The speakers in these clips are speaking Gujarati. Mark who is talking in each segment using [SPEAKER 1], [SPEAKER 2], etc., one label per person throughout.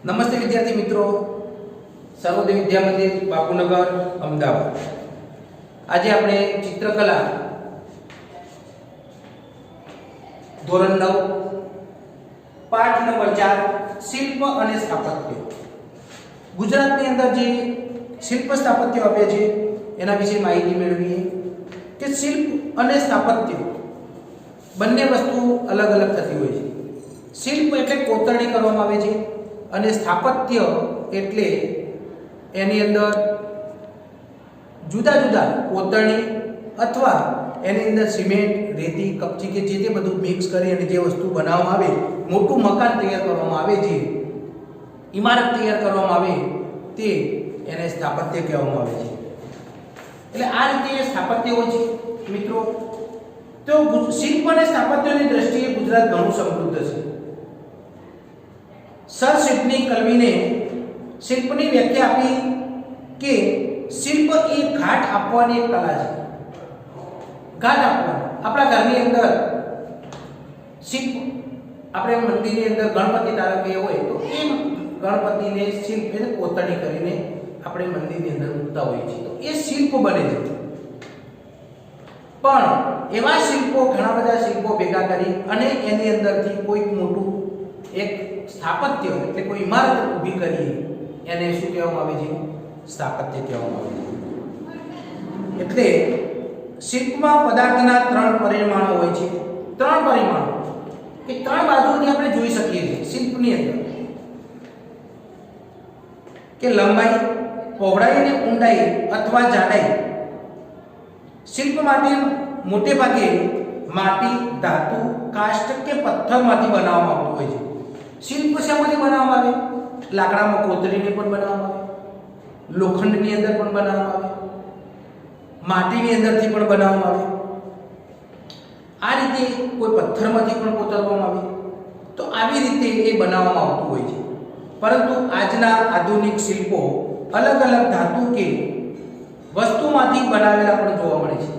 [SPEAKER 1] નમસ્તે વિદ્યાર્થી મિત્રો, સર્વોદય વિદ્યા મંદિર, બાપુનગર, અમદાવાદ. આજે આપણે ચિત્રકલા ધોરણ 9 પાઠ નંબર 4 શિલ્પ અને સ્થાપત્ય. ગુજરાતની અંદર જે શિલ્પ સ્થાપત્ય આપ્યા છે એના વિશે માહિતી મેળવીએ કે શિલ્પ અને સ્થાપત્ય બંને વસ્તુ અલગ અલગ થતી હોય છે. શિલ્પ એટલે કોતરણી કરવામાં આવે છે અને સ્થાપત્ય એટલે એની અંદર જુદા જુદા કોતરણી અથવા એની અંદર સિમેન્ટ, રેતી, કપચી કે જે બધું મિક્સ કરી અને જે વસ્તુ બનાવવામાં આવે, મોટું મકાન તૈયાર કરવામાં આવે, જે ઇમારત તૈયાર કરવામાં આવે તે એને સ્થાપત્ય કહેવામાં આવે છે. એટલે આ રીતે સ્થાપત્ય હોય છે મિત્રો. તો શિલ્પ અને સ્થાપત્યની દ્રષ્ટિએ ગુજરાત ઘણું સમૃદ્ધ છે. સર સિડની કલ્વીને શિલ્પની વ્યાખ્યા આપી કે શિલ્પ એ ઘાટ આપવાની એક કલા છે. ઘાટ આપવાની. આપણા ઘરની અંદર શિલ્પ, આપણે મંદિરની અંદર ગણપતિ તારવીએ હોય તો એ ગણપતિને શિલ્પ એટલે કોતરણી કરીને આપણે મંદિરની અંદર મૂકતા હોઈએ છીએ, તો એ શિલ્પ બને છે. પણ એવા શિલ્પો, ઘણા બધા શિલ્પો ભેગા કરી અને એની અંદરથી કોઈક મોટું એક સ્થાપત્ય એટલે કોઈ ઇમારત ઊભી કરીએ એને શું કહેવામાં આવે છે? સ્થાપત્ય કહેવામાં આવે છે. એટલે શિલ્પમાં પદાર્થના 3 પરિમાણો હોય છે. 3 પરિમાણો કે 3 બાજુની આપણે જોઈ શકીએ છીએ શિલ્પની અંદર, કે લંબાઈ, પહોળાઈ અને ઊંડાઈ અથવા જાડાઈ. શિલ્પ માટે મોટે ભાગે માટી, ધાતુ, કાષ્ટ કે પથ્થરમાંથી બનાવવામાં આવતું હોય છે. શિલ્પ શેમાંથી બનાવવામાં આવે? લાકડામાં કોતરીને પણ બનાવવામાં આવે, લોખંડની અંદર પણ બનાવવામાં આવે, માટીની અંદરથી પણ બનાવવામાં આવે, આ રીતે કોઈ પથ્થરમાંથી પણ કોતરવામાં આવે. તો આવી રીતે એ બનાવવામાં આવતું હોય છે. પરંતુ આજના આધુનિક શિલ્પો અલગ અલગ ધાતુ કે વસ્તુમાંથી બનાવેલા પણ જોવા મળે છે.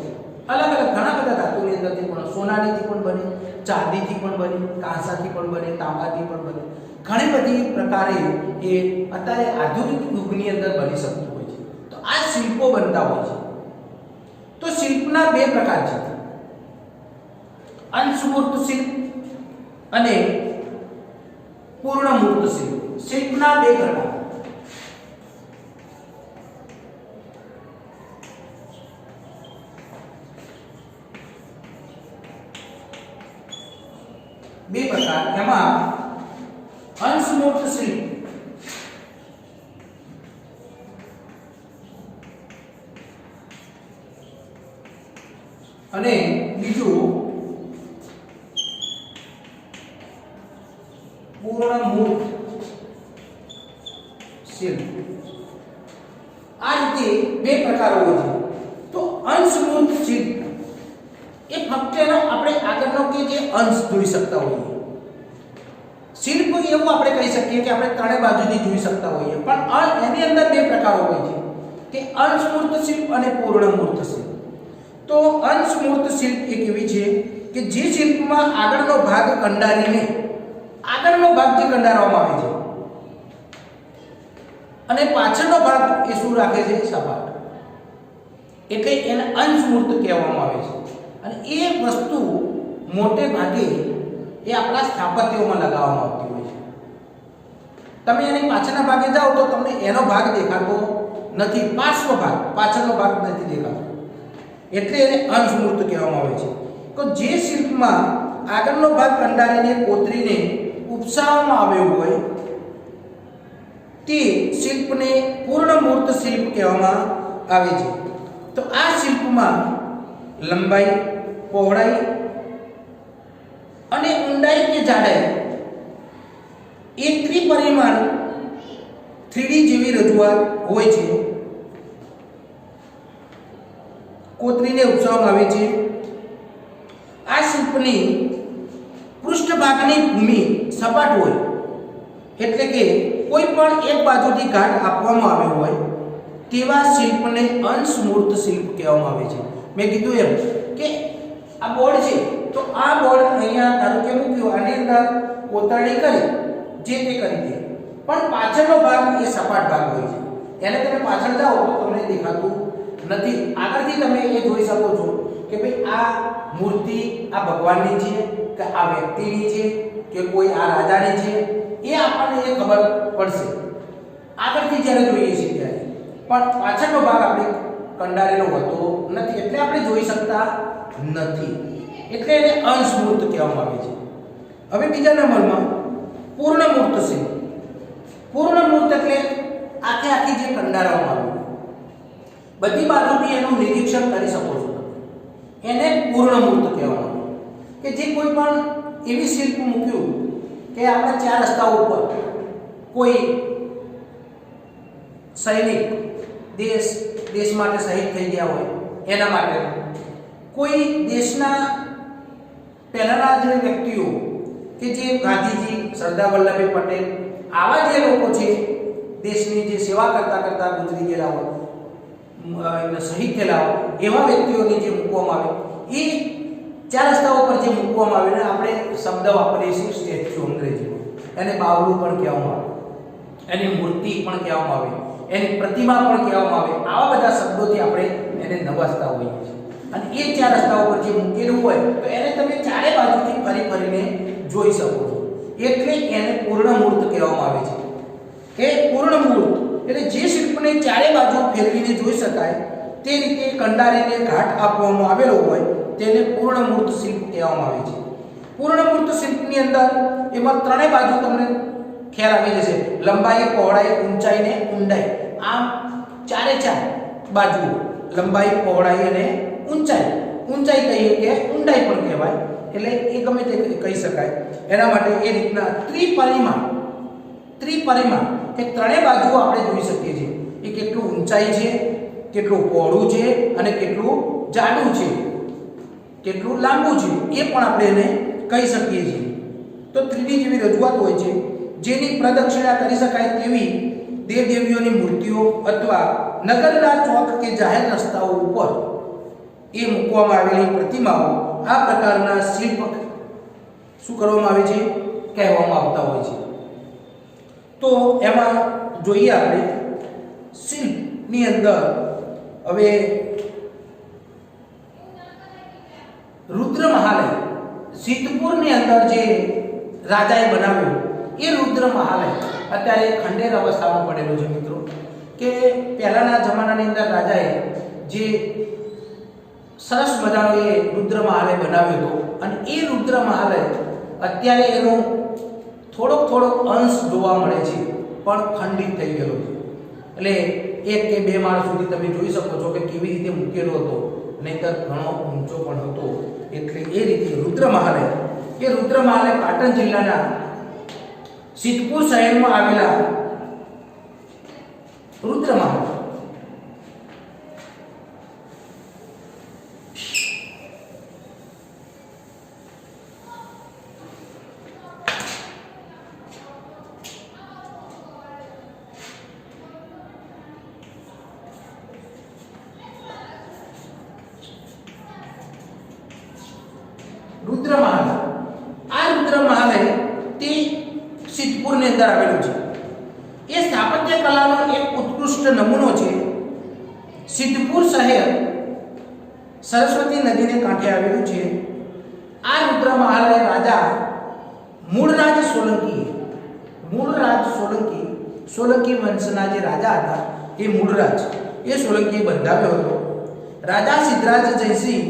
[SPEAKER 1] અલગ અલગ ઘણા બધા ધાતુની અંદરથી પણ, સોનાનીથી પણ બને, ચાંદીથી પણ બને, કાંસાથી પણ બને, તાંબાથી પણ બને. ઘણી બધી પ્રકારે એ અત્યારે આધુનિક યુગની અંદર બની શકતું હોય છે. તો આ શિલ્પો બનતા હોય છે. તો શિલ્પના 2 પ્રકાર છે, અંશમૂર્ત શિલ્પ અને પૂર્ણમૂર્ત શિલ્પ. શિલ્પના 2 પ્રકાર. એમાં અંશમૂર્ત શિલ્પ અને બીજું પૂર્ણમૂર્ત શિલ્પ. આ રીતે 2 પ્રકારો હોય છે. તો અંશમૂર્ત શિલ્પ એ ફક્ત એનો આપણે આગળનો કે જે અંશ જોઈ શકતા હોઈએ. શિલ્પ એવું આપણે કહી શકીએ કે આપણે 3 બાજુથી જોઈ શકતા હોઈએ, પણ એની અંદર 2 પ્રકારો હોય છે, કે અંશમૂર્ત શિલ્પ અને પૂર્ણમૂર્ત શિલ્પ. તો અંશમૂર્ત શિલ્પ એક એવી છે કે જે શિલ્પમાં આગળનો ભાગ કંડારીને, આગળનો ભાગ જે કંડારવામાં આવે છે અને પાછળનો ભાગ એ શું રાખે છે? સપાટ. એટલે એને અંશમૂર્ત કહેવામાં આવે છે. અને એ વસ્તુ મોટે ભાગે એ આપણા સ્થાપત્યોમાં લગાવવામાં આવતી હોય છે. તમે એની પાછળના ભાગે જાઓ તો તમને એનો ભાગ દેખાતો નથી, પાર્શ્વ ભાગ, પાછળનો ભાગ નથી દેખાતો. એટલે એને અંશમૂર્ત કહેવામાં આવે છે. તો જે શિલ્પમાં આગળનો ભાગ કંડારીને કોતરીને ઉપસાવવામાં આવ્યો હોય તે શિલ્પને પૂર્ણમૂર્ત શિલ્પ કહેવામાં આવે છે. તો આ શિલ્પમાં લંબાઈ, પહોળાઈ અને ઊંડાઈ કે જાડાઈ એ ત્રિપરિમાણ 3D જેવી રજૂઆત હોય છે. કોતરીને ઉપસાવવામાં આવે છે. આ શિલ્પની પૃષ્ઠભાગની ભૂમિ સપાટ હોય, એટલે કે કોઈ પણ એક બાજુથી ઘાટ આપવામાં આવ્યો હોય તેવા શિલ્પને અંશમૂર્ત શિલ્પ કહેવામાં આવે છે. મેં કીધું એમ કે આ બોર્ડ છે, તો આ બોર્ડ અહીંયા ધારો કે મૂક્યો, આની અંદર કોતરણી કરી જે તે કરી દે, પણ પાછળનો ભાગ એ સપાટ ભાગ હોય છે. એને તમે પાછળ જાઓ તો તમને દેખાતું નથી. આગળથી તમે એ જોઈ શકો છો કે ભાઈ આ મૂર્તિ આ ભગવાનની છે કે આ વ્યક્તિની છે કે કોઈ આ રાજાની છે, એ આપણને એ ખબર પડશે આગળથી જ્યારે જોઈએ છીએ ત્યારે. પણ પાછળનો ભાગ આપણે કંડારેલો હોતો નથી, એટલે આપણે જોઈ શકતા નથી. એટલે એને અંશ મૂર્ત કહેવામાં આવે છે. હવે બીજા નંબરમાં પૂર્ણ મૂર્ત છે. પૂર્ણ મૂર્ત એટલે આખે આખી જે કંડારવામાં આવે, બધી બાજુથી એનું નિરીક્ષણ કરી શકો છો, એને પૂર્ણ મૂર્ત કહેવામાં આવે. કે જે કોઈ પણ એવી શિલ્પ મૂક્યું કે આપણે 4 રસ્તાઓ ઉપર કોઈ સૈનિક દેશ માટે શહીદ થઈ ગયા હોય એના માટે, કોઈ દેશના પહેલાના જે વ્યક્તિઓ કે જે ગાંધીજી, સરદાર વલ્લભભાઈ પટેલ, આવા જે લોકો છે દેશની જે સેવા કરતા કરતા ગુજરી ગયેલા હોય, શહીદ થયેલા હોય, એવા વ્યક્તિઓને જે મૂકવામાં આવે, એ 4 રસ્તાઓ પર જે મૂકવામાં આવે ને આપણે શબ્દ વાપરીએ છીએ સ્ટેચ્યુ અંગ્રેજીમાં, એને બાવડું પણ કહેવામાં આવે, એની મૂર્તિ પણ કહેવામાં આવે, એની પ્રતિમા પણ કહેવામાં આવે. આવા બધા શબ્દોથી આપણે એને નવાજતા હોઈએ છીએ. અને એ 4 રસ્તાઓ પર જે મૂકેલું હોય તો એને તમે ચારે બાજુથી ફરી ફરીને જોઈ શકો છો. એટલે એને પૂર્ણ મૂર્ત કહેવામાં આવે છે. એ પૂર્ણ મૂર્ત એટલે જે શિલ્પને ચારે બાજુ ફેરવીને જોઈ શકાય તે રીતે કંડારીને ઘાટ આપવામાં આવેલો હોય તેને પૂર્ણ મૂર્ત શિલ્પ કહેવામાં આવે છે. પૂર્ણ મૂર્ત શિલ્પની અંદર એમાં ત્રણેય બાજુ તમને ખ્યાલ આવી જશે: લંબાઈ, પહોળાઈ, ઊંચાઈ ને ઊંડાઈ. આમ ચારે ચાર બાજુ લંબાઈ, પહોળાઈ અને ઊંચાઈ. ઊંચાઈ કહીએ કે ઊંડાઈ પણ કહેવાય, એટલે એ ગમે તે કહી શકાય. એના માટે એ રીતના ત્રિપરિમાણ કે ત્રણેય બાજુઓ આપણે જોઈ શકીએ છીએ. એ કેટલું ઊંચાઈ છે, કેટલું પહોળું છે અને કેટલું જાડું છે, કેટલું લાંબુ છે, એ પણ આપણે એને કહી શકીએ છીએ. તો 3D જેવી રજૂઆત હોય છે, જેની પ્રદક્ષિણા કરી શકાય તેવી દેવદેવીઓની મૂર્તિઓ અથવા નગરના ચોક કે જાહેર રસ્તાઓ ઉપર એ મૂકવામાં આવેલી પ્રતિમાઓ આ પ્રકારના શિલ્પ શું કરવામાં આવે છે, કહેવામાં આવતા હોય છે. તો એમાં જોઈએ આપણે શિલ્પની અંદર હવે રુદ્ર મહાલય સિદ્ધપુરની અંદર જે રાજાએ બનાવ્યું એ રુદ્ર મહાલય અત્યારે ખંડેર અવસ્થામાં પડેલું છે મિત્રો. કે પહેલાના જમાનાની અંદર રાજાએ જે સરસ મજાનો એ રુદ્ર મહાલય બનાવ્યો હતો અને એ રુદ્ર મહાલય અત્યારે એનો થોડોક અંશ જોવા મળે છે, પણ ખંડિત થઈ ગયો છે. એટલે 1 કે 2 માળ સુધી તમે જોઈ શકો છો કે કેવી રીતે મૂકેલો હતો, નહીતર ઘણો ઊંચો પણ હતો. એટલે એ રીતે રુદ્ર મહાલય પાટણ જિલ્લાના સિદ્ધપુર શહેરમાં આવેલા રુદ્ર મહાલય. આ રુદ્ર મહાલય તે સિદ્ધપુરની અંદર આવેલું છે. એ સ્થાપત્ય કલાનો એક ઉત્કૃષ્ટ નમૂનો છે. સિદ્ધપુર શહેર સરસ્વતી નદીને કાંઠે આવેલું છે. આ રુદ્ર મહાલય રાજા મૂળરાજ સોલંકી વંશના જે રાજા હતા એ મૂળરાજ સોલંકીએ બંધાવ્યો હતો. રાજા સિદ્ધરાજ જયસિંહ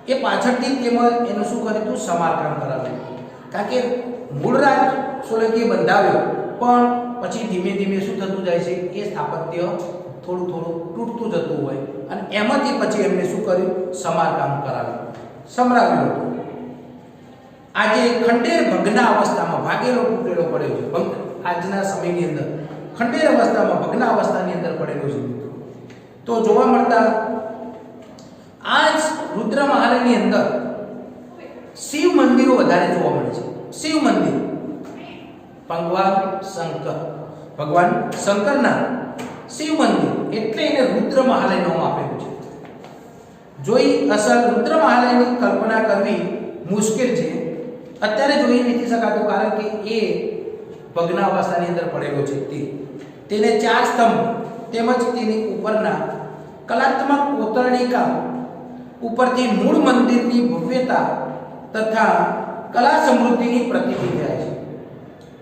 [SPEAKER 1] એ પાછળથી તેમાં એનું શું કર્યું હતું, સમારકામ કરાવ્યું. કારણ કે મૂળરાજ સોલંકીએ બંધાવ્યો, પણ પછી ધીમે ધીમે શું થતું જાય છે, એ સ્થાપત્ય થોડું તૂટતું જતું હોય અને એમાંથી પછી એમને શું કર્યું, સમારકામ સંભળાવ્યું હતું. આજે ખંડેર ભગ્ન અવસ્થામાં ભાગેલો તૂટેલો પડેલો છે. આજના સમયની અંદર ખંડેર અવસ્થામાં ભગ્ન અવસ્થાની અંદર પડેલો છે. તો જોવા મળતા આ રુદ્ર મહાલયની અંદર શિવ મંદિરો વધારે જોવા મળે છે. શિવ મંદિર ભગવાન શંકરના શિવ મંદિર, એટલે એને રુદ્ર મહાલય નામ આપેલું છે. જોઈ અસલ રુદ્ર મહાલયની કલ્પના કરવી મુશ્કેલ છે. અત્યારે જોઈ નથી શકાતું, કારણ કે એ ભગ્નાવસ્થાની અંદર પડેલો છે તેને 4 સ્તંભ તેમજ તેની ઉપરના કલાત્મક કોતરણી કામ ઉપરથી મૂળ મંદિરની ભવ્યતા તથા કલા સમૃદ્ધિની પ્રતીતિ થાય છે.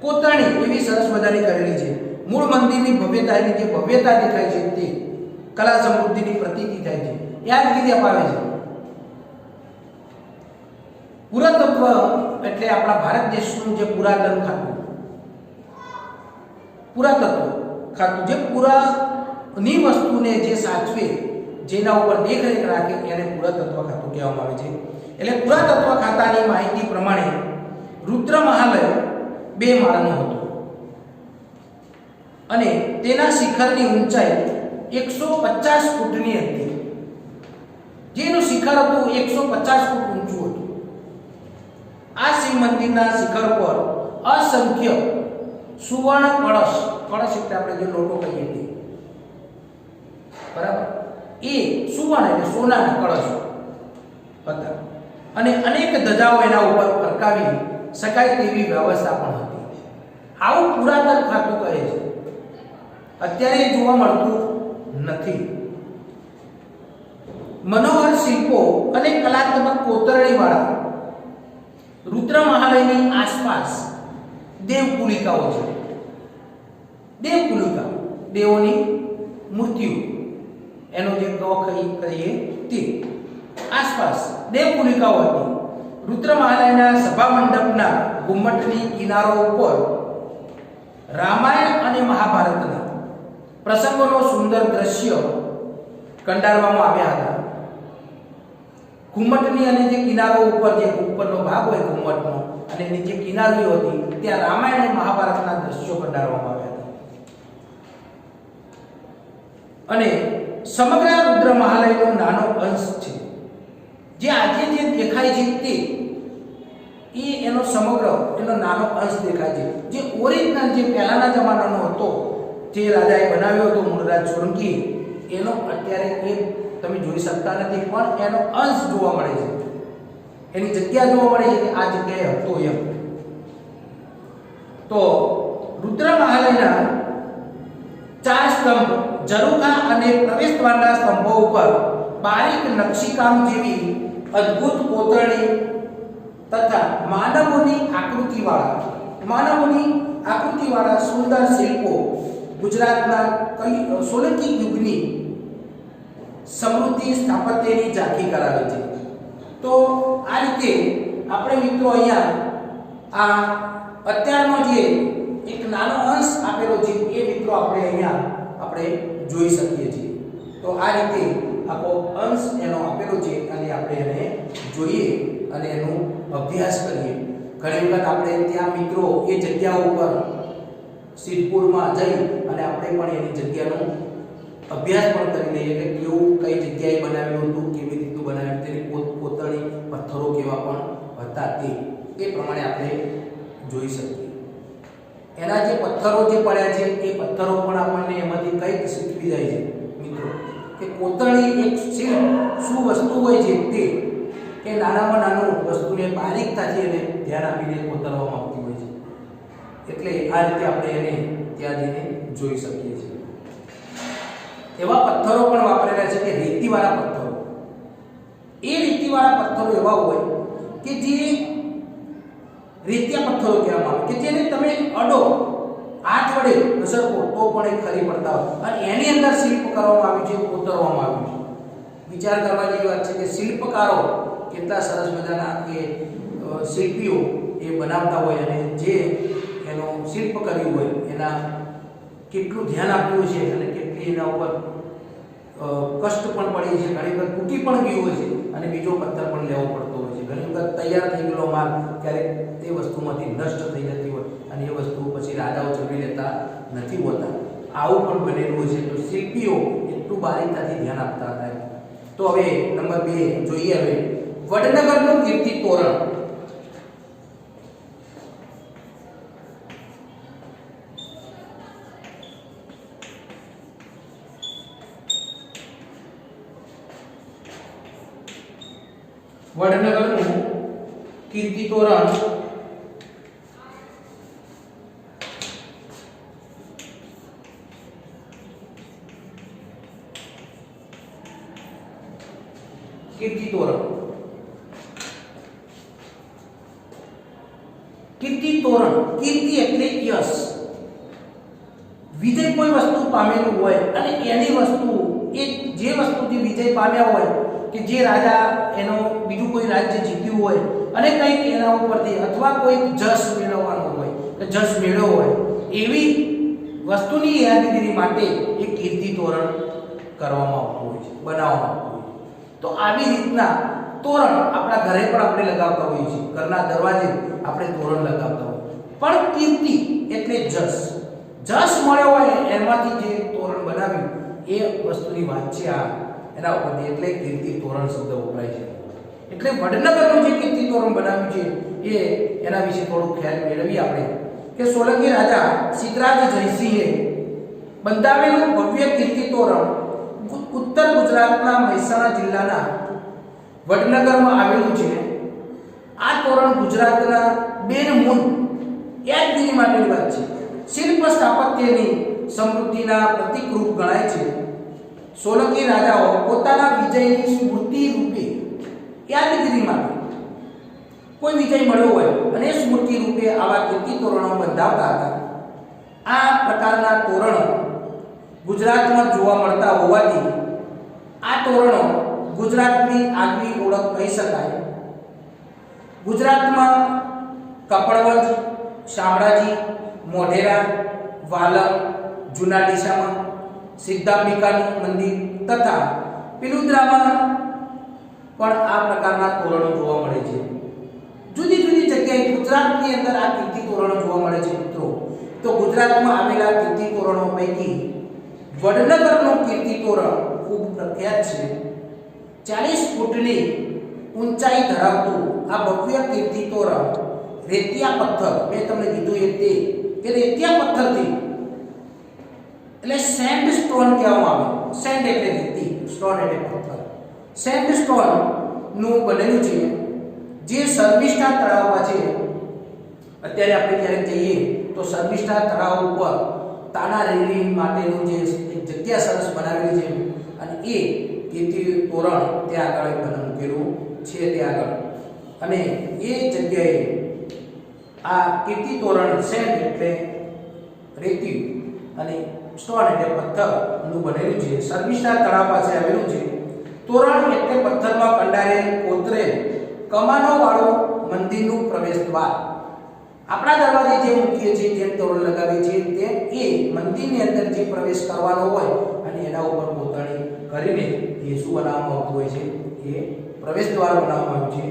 [SPEAKER 1] કોતરણી એવી સરસ મજાની કરેલી છે. મૂળ મંદિરની ભવ્યતા, એની જે ભવ્યતા દેખાય છે તે કલા સમૃદ્ધિની પ્રતીતિ થાય છે. યાદ રીતે અપાવે છે. પુરાતત્વ એટલે આપણા ભારત દેશનું જે પુરાતન ખાતું, પુરાતત્વ ખાતું જે પુરાની વસ્તુને જે સાચવે, જેના ઉપર દેખરેખ રાખે એને પુરાતત્વ ખાતું કહેવામાં આવે છે. એટલે પુરાતત્વ ખાતાની માહિતી પ્રમાણે રુદ્ર મહાલય 2 માળનું હતું અને તેના શિખરની ઊંચાઈ 150 ફૂટની હતી. જેનું શિખર હતું 150 ફૂટ ઊંચું હતું. આ શિવ મંદિરના શિખર પર અસંખ્ય સુવર્ણ કળશ, કળશ એટલે આપણે જે લોટો કહીએ તે, બરાબર, એ સુવર્ણ એટલે સોનાના કળશ હતા અને અનેક ધજાઓ એના ઉપર ફરકાવી શકાય તેવી વ્યવસ્થા પણ હતી. આવું પુરાતન ખાતું કહે છે. અત્યારે જોવા મળતું નથી. મનોહર શિલ્પો અને કલાત્મક કોતરણી વાળા રુદ્ર મહાલયની આસપાસ દેવકુલિકાઓ છે. દેવકુલિકા, દેવોની મૂર્તિઓ, એનો જે ગોખ કહીએ તે આસપાસ દેવકુલિકાઓ હતી. રુદ્ર મહાલયના સભા મંડપના ગુમ્મટની કિનારો ઉપર રામાયણ અને મહાભારતના પ્રસંગોનો સુંદર દ્રશ્ય કંડારવામાં આવ્યા હતા. ઘુમ્મટની અને જે કિનારો ઉપર, જે ઉપરનો ભાગ હોય ઘુમ્મટનો અને નીચે કિનારીઓ હતી, ત્યાં રામાયણ અને મહાભારતના દ્રશ્યો કંડારવામાં આવ્યા હતા. અને સમગ્ર રુદ્ર મહાલયનો નાનો અંશ છે. જે આજે જે દેખાય છે તે એનો સમગ્ર, એનો નાનો અંશ દેખાય છે. જે ઓરિજિનલ, જે પહેલાના જમાનાનો હતો, જે રાજાએ બનાવ્યો હતો મૂળરાજ સોલંકી, એનો અત્યારે એ તમે જોઈ શકતા નથી, પણ એનો અંશ જોવા મળે છે. એની જગ્યા જોવા મળે છે કે આ જગ્યાએ હતો એમ. તો રુદ્ર મહાલયના 4 સ્તંભ, ઝરૂખા અને પ્રવેશદ્વારના સ્તંભો ઉપર બારીક નકશીકામ જેવી અદ્ભુત કોતરણી તથા માનવોની આકૃતિવાળા સુંદર શિલ્પો ગુજરાતના સોલંકી યુગની સમૃદ્ધિ સ્થાપત્યની ઝાંખી કરાવે છે. તો આ રીતે આપણે મિત્રો અહીંયા આ અત્યારનો જે એક નાનો અંશ આપેલો છે એ મિત્રો આપણે અહીંયા આપણે જોઈ શકીએ છીએ. તો આ રીતે આખો અંશ એનો આપેલો છે અને આપણે એને જોઈએ અને એનો અભ્યાસ કરીએ. ઘણી વખત આપણે ત્યાં મિત્રો એ જગ્યા ઉપર સિદ્ધપુરમાં જઈ અને આપણે પણ એની જગ્યાનો અભ્યાસ પણ કરી લઈએ કે કેવું, કઈ જગ્યાએ બનાવ્યું હતું, કેવી રીતનું બનાવ્યું, તેની કોતરણી, પથ્થરો કેવા પણ હતા તે પ્રમાણે આપણે જોઈ શકીએ. એના જે પથ્થરો જે પડ્યા છે એ પથ્થરો પણ આપણને એમાંથી કંઈક શીખવી જાય છે મિત્રો, કે કોતરણી એક શિલ્પ શું વસ્તુ હોય છે તે, કે નાનામાં નાનું વસ્તુને બારીકતાથી એને ધ્યાન આપીને કોતરવામાં આવતી હોય છે. એટલે આ રીતે આપણે એને ત્યાં જઈને જોઈ શકીએ છીએ. એવા પથ્થરો પણ વાપરેલા છે કે રેતીવાળા પથ્થરો. એ રેતીવાળા પથ્થરો એવા હોય કે જે રેતિયા પથ્થરો કહેવામાં આવે, કે જેને તમે અડો, હાથ વડે ઘસરકો તો પણ એ ખરી પડતા હોય અને એની અંદર શિલ્પ કરવામાં આવ્યું છે, કોતરવામાં આવ્યું છે. વિચાર કરવા જેવી વાત છે કે શિલ્પકારો કેટલા સરસ મજાના એ શિલ્પીઓ એ બનાવતા હોય અને જે એનો શિલ્પ કર્યું હોય એના કેટલું ધ્યાન આપ્યું છે અને કેટલી એના ઉપર કષ્ટ પણ પડી છે. ઘણી વખત તૂટી પણ ગયું હોય છે અને બીજો પથ્થર પણ લેવો પડતો હોય છે. ઘણી વખત તૈયાર થઈ ગયેલો માલ ક્યારેક તે વસ્તુમાંથી નષ્ટ થઈ જતી હોય અને એ વસ્તુ પછી રાજાઓ ચૂકવી લેતા નથી હોતા. આવું પણ બનેલું હોય છે. તો શિલ્પીઓ એટલું બારીકતાથી ધ્યાન આપતા હતા. તો હવે નંબર 2 જોઈએ. હવે વડનગરનું કીર્તિ તોરણ. વડનગરનું કીર્તિ તોરણ કીર્તિ તોરણ, કીર્તિ એટલે યશ. વિજય કોઈ વસ્તુ પામેલું હોય અને એની વસ્તુ એ જે વસ્તુથી વિજય પામ્યા હોય કે જે રાજા એનો બીજું કોઈ રાજ્ય જીત્યું હોય અને કંઈક એના ઉપરથી અથવા કોઈ જશ મેળવવાનો હોય કે જશ મેળવ્યો હોય એવી વસ્તુની યાદગીરી માટે એ કીર્તિ તોરણ કરવામાં આવતું હોય છે, બનાવવામાં આવતું હોય છે. તો આવી રીતના તોરણ આપણા ઘરે પણ આપણે લગાવતા હોઈએ છીએ, ઘરના દરવાજે આપણે તોરણ લગાવતા હોઈએ. પણ કીર્તિ એટલે જશ, જશ મળ્યો હોય એમાંથી જે તોરણ બનાવ્યું એ વસ્તુની વાત છે આ એના ઉપરથી, એટલે કીર્તિ તોરણ શબ્દ વપરાય છે. એટલે વડનગરનું જે કીર્તિ તોરણ બનાવ્યું છે એ એના વિશે થોડું ખ્યાલ મેળવીએ આપણે કે સોલંકી રાજા સિદ્ધરાજ જયસિંહે બંધાવેલું ભવ્ય કીર્તિ તોરણ ઉત્તર ગુજરાતના મહેસાણા જિલ્લાના વડનગરમાં આવેલું છે. આ તોરણ ગુજરાતના બેનમૂન યાદગીરી માટેની વાત છે. શિલ્પ સ્થાપત્યની સમૃદ્ધિના પ્રતિકરૂપ ગણાય છે. સોલંકી રાજાઓ પોતાના વિજયની સ્મૃતિ રૂપે યાદગીરી માટે કોઈ વિજય મળ્યો હોય અને સ્મૃતિ રૂપે આવા કીર્તિ તોરણો બંધાવતા હતા. આ પ્રકારના તોરણો ગુજરાતમાં જોવા મળતા હોવાથી આ તોરણો ગુજરાતની આગવી ઓળખ કહી શકાય. ગુજરાતમાં કપડવંજ, શામળાજી, મોઢેરા, વાલમ, જૂના ડીસામાં સિદ્ધાંબિકાનું મંદિર તથા પિલુદ્રામાં પણ આ પ્રકારના તોરણો જોવા મળે છે. જુદી જુદી જગ્યાએ ગુજરાતની અંદર આ કીર્તિ તોરણો જોવા મળે છે મિત્રો. તો ગુજરાતમાં આવેલા કીર્તિ તોરણો પૈકી વડનગરનું કીર્તિ તોરણ ખૂબ પ્રખ્યાત છે. 40 ફૂટની ઊંચાઈ ધરાવતું આ ભવ્ય કીર્તિ તોરણ રેતિયા પથ્થર, મેં તમને કીધું એ તે કે રેતિયા પથ્થરથી એટલે સેન્ડસ્ટોન કહેવામાં આવે. સેન્ડ એટલે રેતી, સ્ટોન એટલે પથ્થર. સેન્ડસ્ટોન નું બનેલું છે જે શર્મિષ્ઠા તળાવમાં છે. અત્યારે આપણે ક્યારેક જઈએ તો શર્મિષ્ઠા તળાવ ઉપર તાના રેલી માટેનું જે એક જગ્યા સરસ બનાવેલી છે અને એ કીર્તિ તોરણ ત્યાં આગળ મૂકેલું છે ત્યાં આગળ. અને એ જગ્યાએ આ કીર્તિ તોરણ સેન્ડ એટલે રેતી અને સ્ટોન એટલે પથ્થરનું બનેલું છે. શર્મિષ્ઠા તળાવ પાસે આવેલું છે. તોરણ એટલે પથ્થરમાં કંડારેલ કોતરેલ કમાનો વાળું મંદિરનું પ્રવેશ દ્વાર. આપણા દરવાજે જે મૂકીએ છીએ જેમ તોરણ લગાવીએ છીએ તે એ મંદિરની અંદર જે પ્રવેશ કરવાનો હોય અને એના ઉપર કોતરણી કરીને એ શું બનાવવામાં આવતું હોય છે, એ પ્રવેશ દ્વાર બનાવવામાં આવ્યું છે.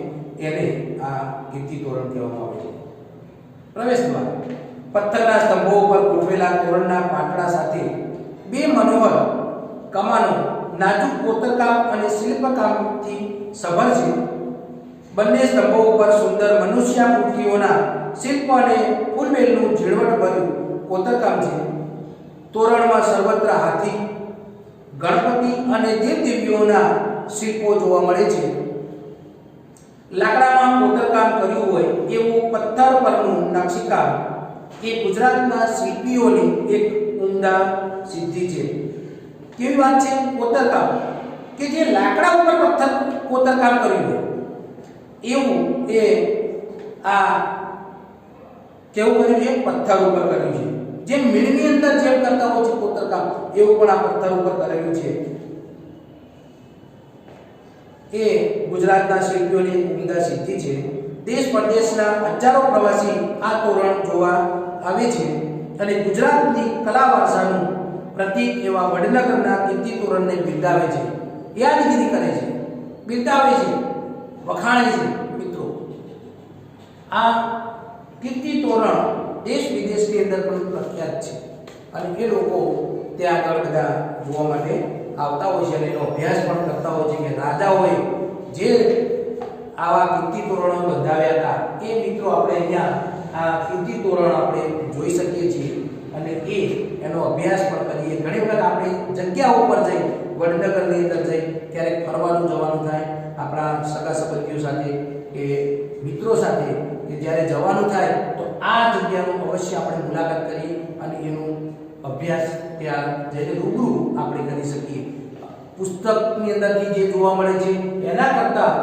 [SPEAKER 1] એને આ કીર્તિ તોરણ કહેવામાં આવે છે. પ્રવેશ દ્વાર પથ્થરના સ્તંભો ઉપર ગોઠવેલા તોરણના પાટડા સાથે બે મનોહર કમાનો નાજુક કોતરકામ અને શિલ્પકામથી સભર છે. બંને સ્તંભો ઉપર સુંદર મનુષ્યાકૃતિઓના શિલ્પ અને ફૂલવેલનું ઝીણવટભર્યું કોતરકામ છે. તોરણમાં સર્વત્ર હાથી, ગણપતિ અને દેવદેવીઓના શિલ્પો જોવા મળે છે. લાકડામાં કોતરકામ કર્યું હોય એવું પથ્થર પરનું નકશીકામ એ ગુજરાતના શિલ્પીઓની એક ઉમદા સિદ્ધિ છે. કેવી વાત છે? કોતરકામ કે જે લાકડા ઉપર પથ્થર કોતરકામ કર્યું હોય એવું એ આ કેવું કર્યું છે? પથ્થર ઉપર કર્યું છે. જેમ મીણની અંદર જેમ કરતા હોય છે કોતરકામ એવું પણ આ પથ્થર ઉપર કરેલું છે. એ ગુજરાતના શિલ્પીઓની ઉમદા સિદ્ધિ છે. દેશ પરદેશના હજારો પ્રવાસી આ તોરણ જોવા આવે છે અને ગુજરાતની કલા વારસાનું પ્રતીક એવા વડનગરના કીર્તિ તોરણને બિરદાવે છે, યાદગીરી કરે છે, બિરદાવે છે, વખાણે છે. મિત્રો, આ કીર્તિ તોરણ દેશ વિદેશની અંદર પણ પ્રખ્યાત છે અને એ લોકો ત્યાં આગળ બધા જોવા માટે આવતા હોય છે અને એનો અભ્યાસ પણ કરતા હોય છે કે રાજાઓએ જે આવા કીર્તિ તોરણો બંધાવ્યા હતા એ મિત્રો આપણે અહીંયા આ કીર્તિ તોરણ આપણે જોઈ શકીએ છીએ અને એનો અભ્યાસ પણ કરીએ. ઘણી વખત આપણે જગ્યાઓ ઉપર જઈ વડનગરની અંદર જઈ ક્યારેક ફરવાનું જવાનું થાય આપણા સગા સંબંધીઓ સાથે કે મિત્રો સાથે કે જ્યારે જવાનું થાય તો આ જગ્યાનું અવશ્ય આપણે મુલાકાત કરીએ અને એનો અભ્યાસ ત્યાં જઈને રૂબરૂ આપણે કરી શકીએ. પુસ્તકની અંદરથી જે જોવા મળે છે એના કરતાં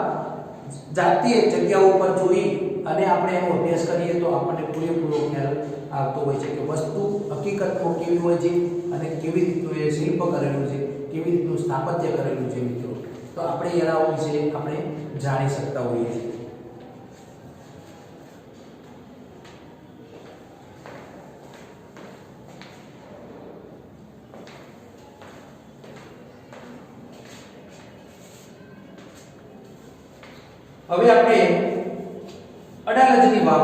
[SPEAKER 1] જાતે જગ્યાઓ પર જોઈ અને આપણે એનો અભ્યાસ કરીએ તો આપણને પૂરેપૂરો ખ્યાલ આવતો હોય છે કે વસ્તુ હકીકતમાં કેવી હોય છે અને કેવી રીતનું એ શિલ્પ કરેલું છે, કેવી રીતનું સ્થાપત્ય કરેલું છે મિત્રો. તો આપણે એના વિશે આપણે જાણી શકતા હોઈએ છીએ. હવે આપણે અડાલજની વાવ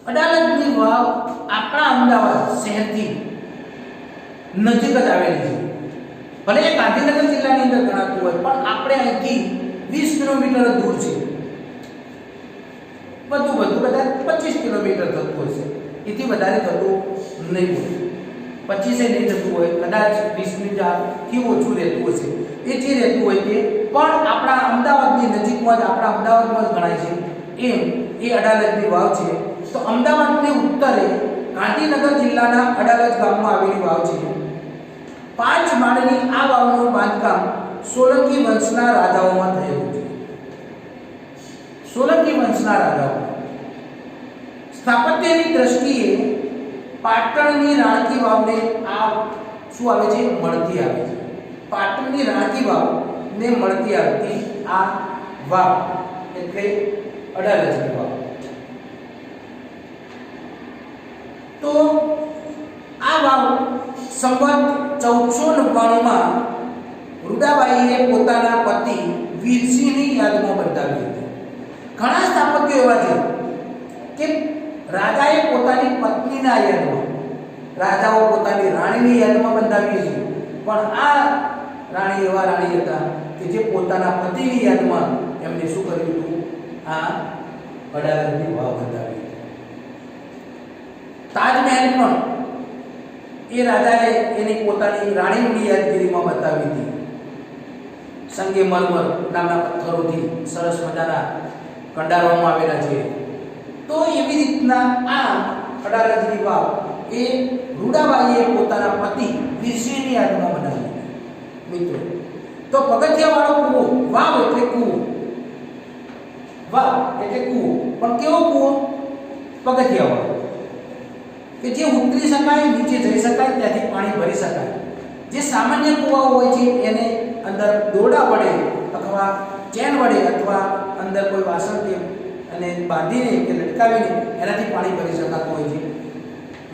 [SPEAKER 1] અડાલજની વાવ આપણા અમદાવાદ શહેરથી નજીક જ આવેલી છે. ભલે એ ગાંધીનગર જિલ્લાની અંદર ગણાતું હોય પણ આપણે અહીંથી 20 કિલોમીટર દૂર છે. વધુ કદાચ 25 કિલોમીટર થતું હશે, એથી વધારે થતું નહીં હોય. 25 નહીં થતું હોય, કદાચ 20 થી ઓછું રહેતું હશે. એ જે રહેતું હોય તે પણ આપણા અમદાવાદની નજીકમાં જ, આપણા અમદાવાદમાં જ ગણાય છે. એમ એ અડાલજની વાવ છે. તો અમદાવાદની ઉત્તરે ગાંધીનગર જિલ્લાના અડાલજ ગામમાં આવેલી વાવ છે. 5 માળની આ વાવનું બાંધકામ સોલંકી વંશના રાજાઓમાં થયેલું છે. સોલંકી વંશના રાજાઓ સ્થાપત્યની દ્રષ્ટિએ પાટણની રાણકી વાવને આ શું આવે છે? મળતી આવે છે. પાટણની રાણકી વાવને મળતી આવતી આ વાવ એટલે અડાલજની વાવ. તો આ વાવ સંવત 1499 માં રૂડાબાઈએ પોતાના પતિ વીરસિંહની યાદમાં બંધાવી હતી. ઘણા સ્થાપત્યો એવા છે કે રાજાએ પોતાની પત્નીના યાદમાં, રાજાઓ પોતાની રાણીની યાદમાં બંધાવી છે, પણ આ રાણી એવા રાણી હતા કે જે પોતાના પતિની યાદમાં એમને શું કર્યું હતું? આ અડાલજની વાવ બંધાવી. તાજમહેલ પણ એ રાજાએ એની પોતાની રાણીની યાદગીરીમાં બતાવી હતી. સંગેમરમર નામના પથ્થરોથી સરસ મજાના કંડારવામાં આવેલા છે. તો એવી રીતના આ અડાલજની વાવ એ રૂડાબાઈએ પોતાના પતિ વીરસિંહની યાદમાં બનાવી મિત્રો. તો પગથિયાવાળો કૂવો, વાવ એટલે કૂવો, વાવ એટલે કૂવો, પણ કેવો કૂવો? પગથિયાવાળો, કે જે ઉતરી શકાય, નીચે જઈ શકાય, ત્યાંથી પાણી ભરી શકાય. જે સામાન્ય કૂવાઓ હોય છે એને અંદર દોરડા વડે અથવા ચેન વડે અથવા અંદર કોઈ વાસણ કે અને બાંધીને કે લટકાવીને એનાથી પાણી ભરી શકાતું હોય છે.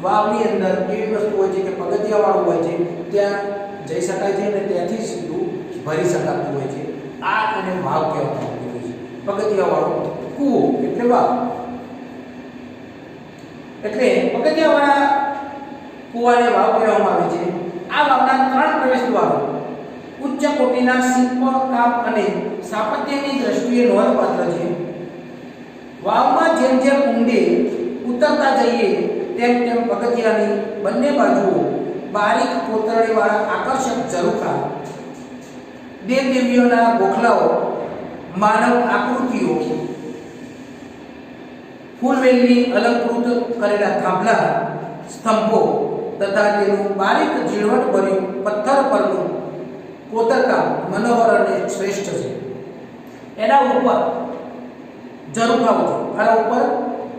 [SPEAKER 1] વાવની અંદર એવી વસ્તુ હોય છે કે પગથિયાવાળું હોય છે, ત્યાં જઈ શકાય છે અને ત્યાંથી સીધું ભરી શકાતું હોય છે. આ એને વાવ કહેવામાં આવતું હોય છે. પગથિયાવાળો કૂવો એટલે વાવ. એટલે પગથિયાવાળા કૂવાને વાવ કહેવામાં આવે છે. આ વાવના 3 પ્રવેશ દ્વારો ઉચ્ચ કોટીના શિલ્પકામ અને સ્થાપત્યની દ્રષ્ટિએ નોંધપાત્ર છે. વાવમાં જેમ જેમ ઊંડે ઉતરતા જઈએ તેમ તેમ પગથિયાની બંને બાજુઓ બારીક કોતરણીવાળા આકર્ષક ઝરૂખા, દેવદેવીઓના ગોખલાઓ, માનવ આકૃતિઓ, ફૂલવેલની અલંકૃત કરેલા થાંભલા, સ્તંભો તથા તેનું બારીક ઝીણવટભર્યું પથ્થર પરનું કોતરકામ મનોહર અને શ્રેષ્ઠ છે. એના ઉપર ઝરૂખાઓ છે, આના ઉપર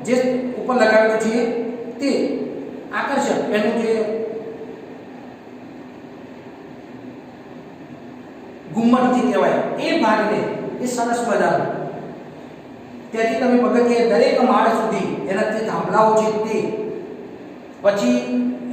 [SPEAKER 1] જે ઉપર લગાવેલું છે તે આકર્ષક, એનું જે ઘુમ્મટથી કહેવાય એ ભાગને એ સરસ મજાનો. ત્યાંથી તમે પગથિયે દરેક માળ સુધી એના જે થાંભલાઓ છે તે, પછી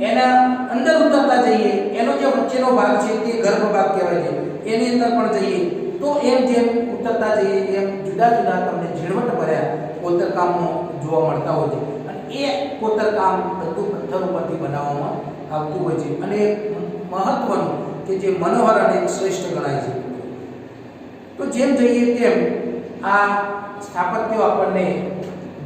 [SPEAKER 1] એના અંદર ઉતરતા જઈએ એનો જે વચ્ચેનો ભાગ છે તે ગર્ભ ભાગ કહેવાય છે, એની અંદર પણ જઈએ તો એમ જેમ ઉતરતા જઈએ એમ જુદા જુદા તમને ઝીણવટ ભર્યા કોતરકામો જોવા મળતા હોય છે. અને એ કોતરકામ બધું પથ્થર ઉપરથી બનાવવામાં આવતું હોય છે અને મહત્વનું કે જે મનોહર અને શ્રેષ્ઠ ગણાય છે. તો જેમ જઈએ તેમ આ સ્થાપત્યો આપણને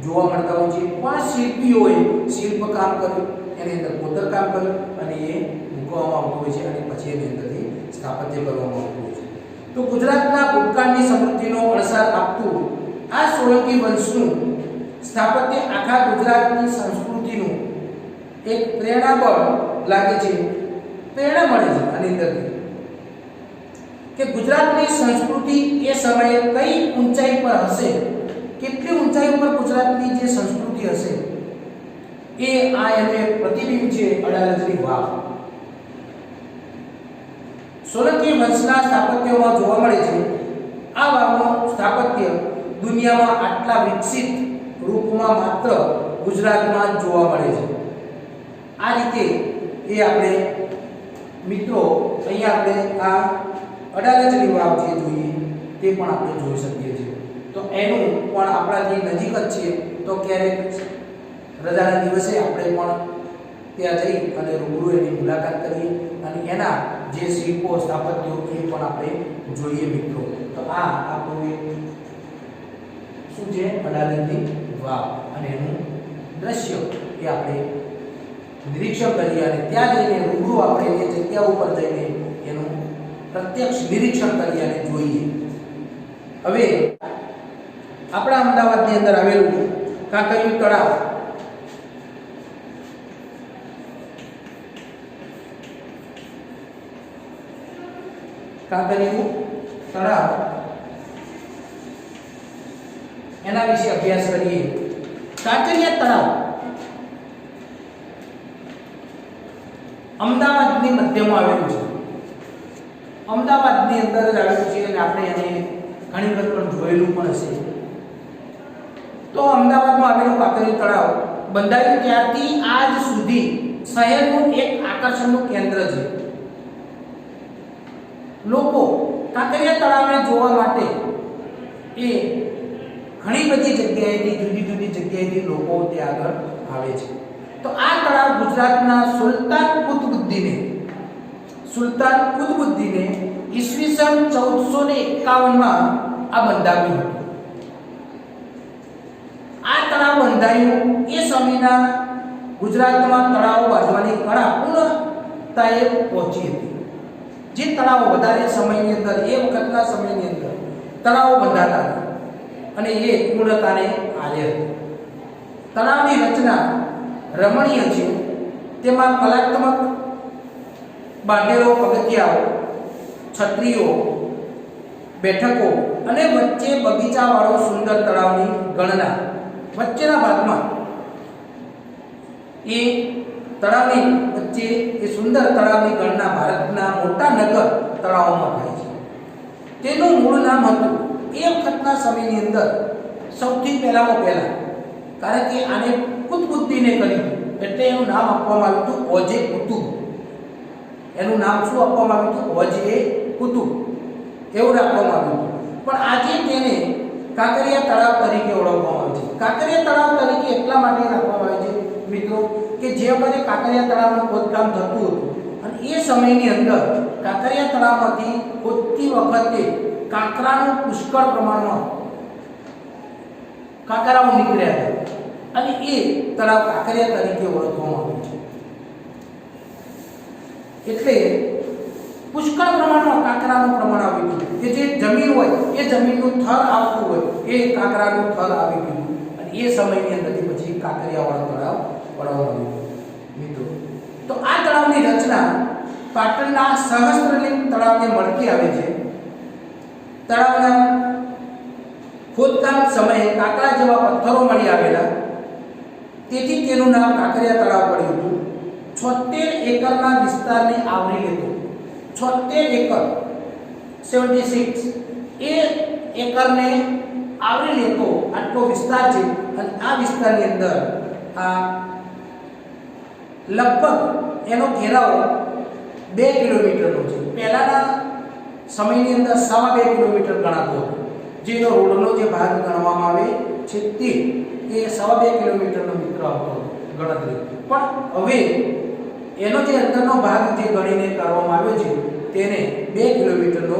[SPEAKER 1] જોવા મળતા હોય છે. પણ શિલ્પીઓએ શિલ્પકામ કર્યું, એની અંદર કોતરકામ કર્યું અને એ મૂકવામાં આવતું હોય છે અને પછી એની અંદરથી સ્થાપત્ય કરવામાં આવતું હોય છે. તો ગુજરાતના ભૂતકાળની સમૃદ્ધિનો અણસાર આપતું આ સોલંકી વંશનું સ્થાપત્ય આખા ગુજરાતની સંસ્કૃતિનું એક પ્રેરણાબળ લાગે છે, પ્રેરણા મળે છે આની અંદરથી કે ગુજરાતની સંસ્કૃતિ એ સમયે કઈ ઊંચાઈ પર હશે, કેટલી ઊંચાઈ પર ગુજરાતની જે સંસ્કૃતિ હશે એ આ એને પ્રતિબિંબ છે અડાલજની વાવ. સોલંકી વંશના સ્થાપત્યમાં જોવા મળે છે. આ વાવનું સ્થાપત્ય દુનિયામાં આટલા વિકસિત રૂપમાં માત્ર ગુજરાતમાં જ જોવા મળે છે. આ રીતે એ આપણે મિત્રો અહીંયા આપણે આ અડાલજની વાવ જે જોઈએ તે પણ આપણે જોઈ શકીએ છીએ. તો એનું પણ આપણાથી નજીક જ છે, તો ક્યારેક રજાના દિવસે આપણે પણ ત્યાં જઈ અને રૂબરૂ એની મુલાકાત કરીએ અને એના જે શિલ્પો સ્થાપત્યો એ પણ આપણે જોઈએ મિત્રો. તો આ આપણું એક શું છે અડાલજની વાવ અને એનું દ્રશ્ય એ આપણે નિરીક્ષણ કરીએ અને ત્યાં જઈને રૂબરૂ આપણે એ જગ્યા ઉપર જઈને એનું પ્રત્યક્ષ નિરીક્ષણ કરીએ અને જોઈએ. હવે આપણા અમદાવાદની અંદર આવેલું કાંકરિયું તળાવ એના વિશે અભ્યાસ કરીએ. કાંકરિયા તળાવ અમદાવાદની મધ્યમાં આવેલું છે. અમદાવાદની અંદર જ આવેલું છે અને આપણે એને ઘણી વખત પણ જોયેલું પણ હશે. તો અમદાવાદમાં આવેલું કાંકરિયા તળાવ બંધાયું ત્યારથી આજ સુધી શહેરનું એક આકર્ષણનું કેન્દ્ર છે. લોકો કાંકરિયા તળાવને જોવા માટે એ ઘણી બધી જગ્યાએથી જુદી જુદી જગ્યાએથી લોકો ત્યાં આગળ આવે છે. તો આ તળાવ ગુજરાતના સુલતાન કુતુબુદ્દીને ઈસવીસન 1451 માં આ બંધાવ્યું હતું. આ તળાવ બંધાયું એ સમયના ગુજરાતમાં તળાવ બાંધવાની કળા પૂર્ણતાએ પહોંચી હતી. જે તળાવો વધારે સમયની અંદર એ વખતના સમયની અંદર તળાવો બંધાતા હતા અને એ પૂર્ણતાને આલે હતી. તળાવની રચના રમણીય છે. તેમાં કલાત્મક બાંધેલો પગથિયાઓ, છત્રીઓ, બેઠકો અને વચ્ચે બગીચાવાળો સુંદર તળાવની ગણના. વચ્ચેના ભાગમાં એ તળાવની વચ્ચે એ સુંદર તળાવની ગણના ભારતના મોટા નગર તળાવોમાં થાય છે. તેનું મૂળ નામ હતું એ વખતના સમયની અંદર સૌથી પહેલામાં પહેલા, કારણ કે આને કુતુબુદ્દીને કર્યું એટલે એનું નામ આપવામાં આવ્યું હતું ઓજે કુતુબ. એનું નામ શું આપવામાં આવ્યું હતું? ઓજે કુતુબ એવું રાખવામાં આવ્યું હતું. પણ આજે તેને કાંકરિયા તળાવ તરીકે ઓળખવામાં આવે છે. કાંકરિયા તળાવ તરીકે એટલા માટે રાખવામાં આવે છે મિત્રો કે જે વખતે કાંકરિયા તળાવનું ખોદકામ થતું હતું અને એ સમયની અંદર કાંકરિયા તળાવમાંથી ખોદતી વખતે કાંકરાનું પુષ્કળ પ્રમાણમાં કાંકરાઓ નીકળ્યા હતા અને એ તળાવ કાંકરિયા તરીકે ઓળખવામાં આવ્યું છે. એટલે પુષ્કળ પ્રમાણમાં કાંકરાનું પ્રમાણ આવી ગયું કે જે જમીન હોય એ જમીનનું થર આવતું હોય એ કાંકરાનું થર આવી ગયું અને એ સમયની અંદરથી પછી કાંકરિયાવાળો તળાવ બનાવવામાં આવ્યું મિત્રો. તો આ તળાવની રચના પાટણના સહસ્ત્રલિંગ તળાવને મળતી આવે છે. તળાવના ખોદકામ સમયે કાંકરા જેવા પથ્થરો મળી આવેલા, તેથી તેનું નામ કાંકરિયા તળાવ પડ્યું હતું. 76 એકરના વિસ્તારને આવરી લેતો, 76 એકર 76 એ એકરને આવરી લેતો આટલો વિસ્તાર છે અને આ વિસ્તારની અંદર આ લગભગ એનો ઘેરાવો 2 કિલોમીટરનો છે. પહેલાના સમયની અંદર 2.5 કિલોમીટર ગણાતો હતો. જેનો રોડનો જે ભાગ ગણવામાં આવે છે તે એ 2.5 કિલોમીટરનો મિત્ર આવતો ગણતરી. પણ હવે એનો જે અંદરનો ભાગ જે ગણીને કરવામાં આવ્યો છે તેને 2 કિલોમીટરનો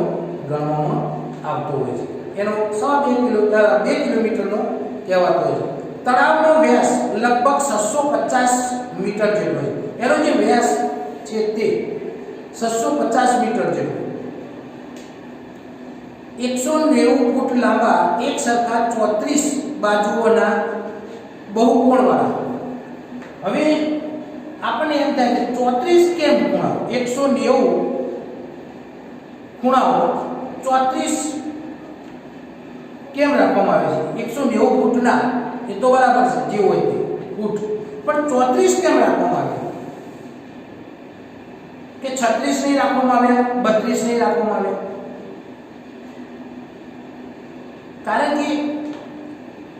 [SPEAKER 1] ગણવામાં આવતો હોય છે. એનો 2 કિલોમીટરનો કહેવાતો હોય છે. તળાવનો વ્યાસ લગભગ 650 મીટર જેટલો છે. એનો જે વ્યાસ છે તે 650 મીટર જેટલો. 190 ફૂટ લાંબા એક સરખા 34 બાજુઓના બહુકોણવાળા. હવે આપણને એમ થાય કે 34 કેમ ખૂણાઓ? 190 ખૂણાઓ 34 કેમ રાખવામાં આવે છે? 190 ફૂટના એ તો બરાબર છે, જે હોય તે ફૂટ, પણ 34 કેમ રાખવામાં આવે? કે 36 નહીં રાખવામાં આવે, 32 નહીં રાખવામાં આવે? કારણ કે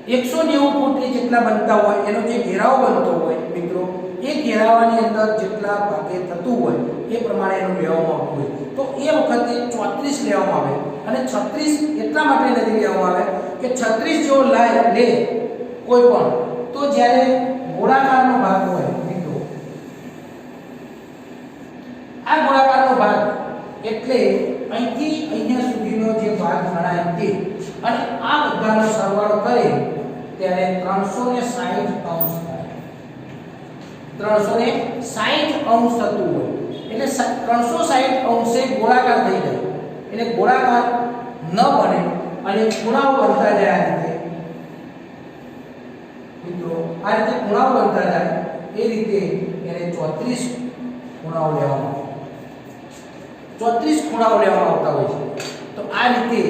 [SPEAKER 1] 190 ફૂટ જેટલા બનતા હોય એનો જે ઘેરાવો બનતો હોય મિત્રો, એ ઘેરાવાની અંદર જેટલા ભાગે થતું હોય એ પ્રમાણે એનું લેવામાં આવતું હોય. તો એ વખતે 34 લેવામાં આવે, અને 36 એટલા માટે નથી લેવામાં આવે કે 36 જેવો લે કોઈ પણ, તો જ્યારે ગોળાકારનો ભાગ હોય મિત્રો, આ ગોળાકારનો ભાગ એટલે અહીંથી અહીંયા સુધીનો જે ભાગ ગણાય તે, અને આ બધાનો સરવાળો કરે ત્યારે 360 અંશ થાય. 360 અંશ થતું હોય એટલે 360 અંશે ગોળાકાર થઈ જાય. એટલે ગોળાકાર ન બને અને ખૂણાઓ બનતા જાય. આ રીતે મિત્રો, આ રીતે ખૂણાઓ બનતા જાય, એ રીતે એને 34 ખૂણાઓ લેવામાં આવે. 34 ખૂણાઓ લેવામાં આવતા હોય છે. તો આ રીતે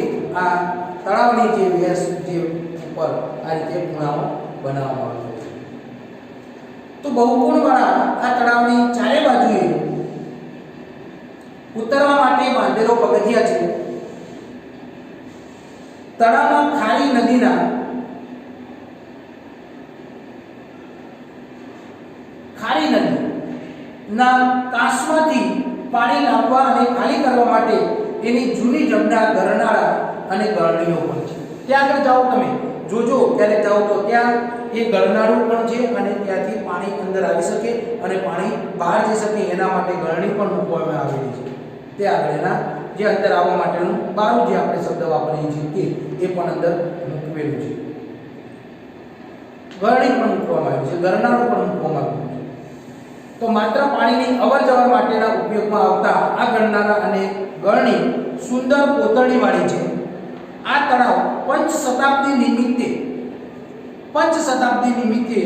[SPEAKER 1] આ તળાવની જે વ્યાસ જે ઉપર આ રીતે ખૂણાઓ બનાવવામાં આવે છે. તો બહુકોણવાળા આ તળાવની ચારે બાજુએ ઉતરવા માટે બાંધેલો પગથિયા છે. તળાવમાં ખારી નદીના કાંસમાંથી પાણી લાવવા અને ખાલી કરવા માટે એની જૂની જમના ગરનાળા અને ગરણીઓ પણ છે. ત્યાં આગળ જાઓ, તમે જોજો ત્યારે જાઓ તો ત્યાં એ ગરનાળું પણ છે, અને ત્યાંથી પાણી અંદર આવી શકે અને પાણી બહાર જઈ શકે એના માટે ગરણી પણ મૂકવામાં આવેલી છે. ત્યાં આગળ એના જે અંદર આવવા માટેનું બારું, જે આપણે શબ્દ વાપરીએ છીએ એ પણ અંદર મૂકવેલું છે. ગરણી પણ મૂકવામાં આવી છે, ગરનાળું પણ મૂકવામાં આવ્યું છે. તો માત્ર પાણીની અવર જવર માટેના ઉપયોગમાં આવતા આ ગરનાળા અને ગરણી સુંદર કોતરણીવાળી છે. આ તળાવ પંચ શતાબ્દી નિમિત્તે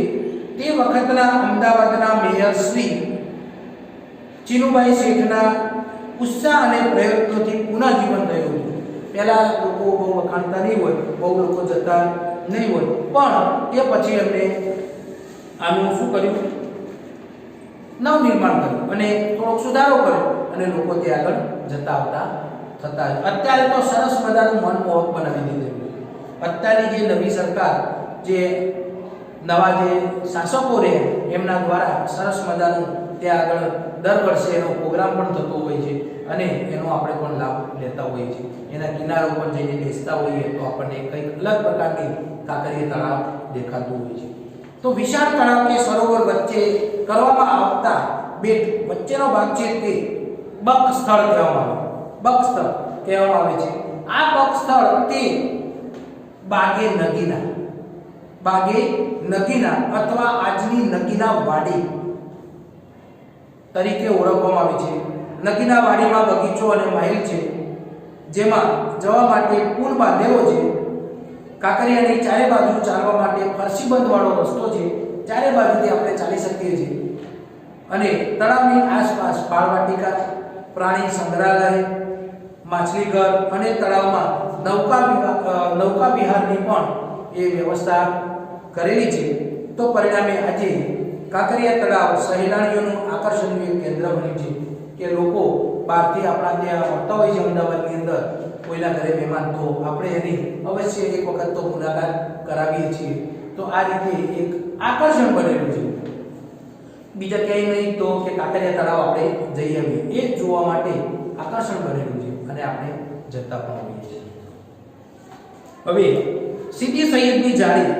[SPEAKER 1] તે વખતના અમદાવાદના મેયર શ્રી ચિનુભાઈ શેઠના ઉત્સાહ અને પ્રયત્નોથી પુનઃજીવન થયું હતું. પહેલા લોકો બહુ વખાણતા નહીં હોય, બહુ લોકો જતા નહીં હોય, પણ એ પછી એમને આનું શું કર્યું? નવનિર્માણ કર્યું અને થોડોક સુધારો કર્યો, અને લોકો ત્યાં આગળ જતા આવતા થતા. અત્યારે તો સરસ મજાનું મનમોહક બનાવી દીધું. અત્યારની જે નવી સરકાર, જે નવા જે શાસકો રહે એમના દ્વારા સરસ મજાનું ત્યાં આગળ દર વર્ષે એનો પ્રોગ્રામ પણ થતો હોય છે, અને એનો આપણે પણ લાભ લેતા હોઈએ છીએ. એના કિનારો પર જઈને બેસતા હોઈએ તો આપણને કંઈક અલગ પ્રકારની કાંકરિયા તળાવ દેખાતું હોય છે. તો વિશાળ તળાવ કે સરોવર વચ્ચે કરવામાં આવતા બેટ વચ્ચેનો ભાગ છે તે બક સ્થળ કહેવામાં આવે છે. આ બક સ્થળ તે બાગે નગીના અથવા આજની નગીના વાડી તરીકે ઓળખવામાં આવે છે. નગીના વાડીમાં બગીચો અને મહેલ છે, જેમાં જવા માટે પુલ બાંધેલો છે. કાંકરિયાની ચારે બાજુ ચાલવા માટે ફરસીબંધ વાળો રસ્તો છે. ચારે બાજુથી આપણે ચાલી શકીએ છીએ. અને તળાવની આસપાસ બાળવાટિકા, પ્રાણી સંગ્રહાલય, માછલીઘર અને તળાવમાં નૌકા વિહારની પણ એ વ્યવસ્થા કરેલી છે. તો પરિણામે આજે કાંકરિયા તળાવ સહેલાણીઓનું આકર્ષણનું એક કેન્દ્ર બન્યું છે કે લોકો બહારથી આપણા ત્યાં આવતા હોય છે અમદાવાદની અંદર કોઈના ઘરે મહેમાન, તો આપણે એની અવશ્ય એક વખત તો મુલાકાત કરાવીએ છીએ. તો આ રીતે એક આકર્ષણ બનેલું છે. બીજા ક્યાંય નહીં તો કે કાંકરિયા તળાવ આપણે જઈ આવીએ, એ જોવા માટે આકર્ષણ બનેલું છે, અને આપણે જતા પણ હોઈએ છીએ. હવે સીદી સૈયદની જાળી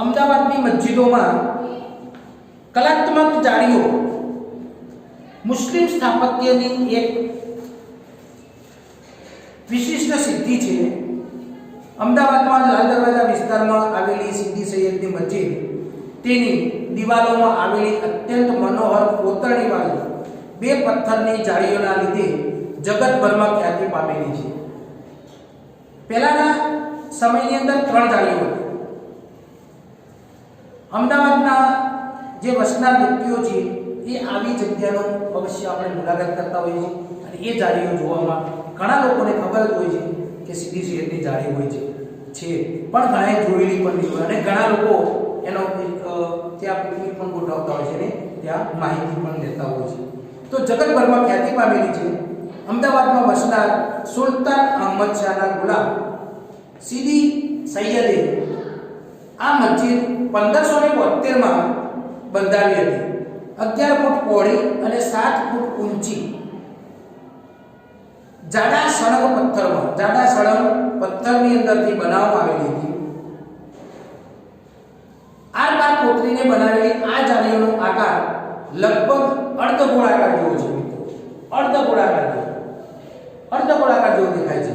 [SPEAKER 1] અમદાવાદની મસ્જિદોમાં કલાત્મક જાળીઓ મુસ્લિમ સ્થાપત્યની એક વિશિષ્ટ સિદ્ધિ છે. અમદાવાદમાં લાલ દરવાજા વિસ્તારમાં આવેલી સીદી સૈયદની મસ્જિદ તેની દિવાલોમાં આવેલી અત્યંત મનોહર કોતરણીવાળી બે પથ્થરની જાળીઓના લીધે જગતભરમાં ખ્યાતિ પામેલી છે. પહેલાના સમયની અંદર 3 જાળીઓ હતી. અમદાવાદના જે વસનાર વ્યક્તિઓ છે એ આવી જગ્યાનો અવશ્ય આપણે મુલાકાત કરતા હોઈએ છીએ અને એ જાળીઓ જોવામાં ઘણા લોકોને ખબર જ હોય છે કે સીધી સૈયદની જાળી હોય છે પણ ઘણાએ જોયેલી પણ નહીં હોય અને ઘણા લોકો એનો ત્યાં પિકનિક પણ ગોઠવતા હોય છે ને ત્યાં માહિતી પણ લેતા હોય છે. તો જગતભરમાં ખ્યાતિ પામેલી છે. અમદાવાદમાં વસનાર સુલતાન અહમદ શાહના ગુલામ સીદી સૈયદે આ મસ્જિદ 1572માં બંધાવી હતી. 11 ફૂટ પહોળી અને 7 ફૂટ ઊંચી જાડા સળંગ પથ્થરની અંદરથી બનાવવામાં આવેલી હતી. આર-પાર કોતરીને બનાવેલી આ જાળીઓનો આકાર લગભગ અર્ધગોળાકાર જેવો છે. અર્ધગોળાકાર જેવો દેખાય છે.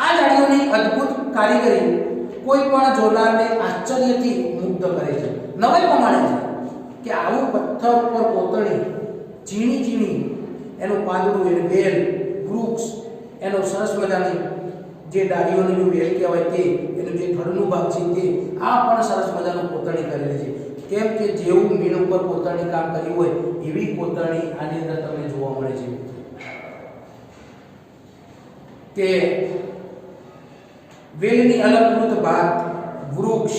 [SPEAKER 1] આ જાળીઓની અદ્ભુત કારીગરી કોઈ પણ જોનારને આશ્ચર્યથી મુગ્ધ કરે છે. નવાઈ પ્રમાણે છે કે આવું પથ્થર પર કોતરણી ઝીણી એનું પાંદડું એનું વેલ વૃક્ષ એનો સરસ મજાની જે ડાળીઓની જે વેલ કહેવાય તે એનું જે થડનું ભાગ છે તે આ પણ સરસ મજાનું કોતરણી કરેલી છે. કેમ કે જેવું મીણ ઉપર કોતરણી કામ કર્યું હોય એવી કોતરણી આની અંદર તમને જોવા મળે છે કે વેલની અલંકૃત ભાત વૃક્ષ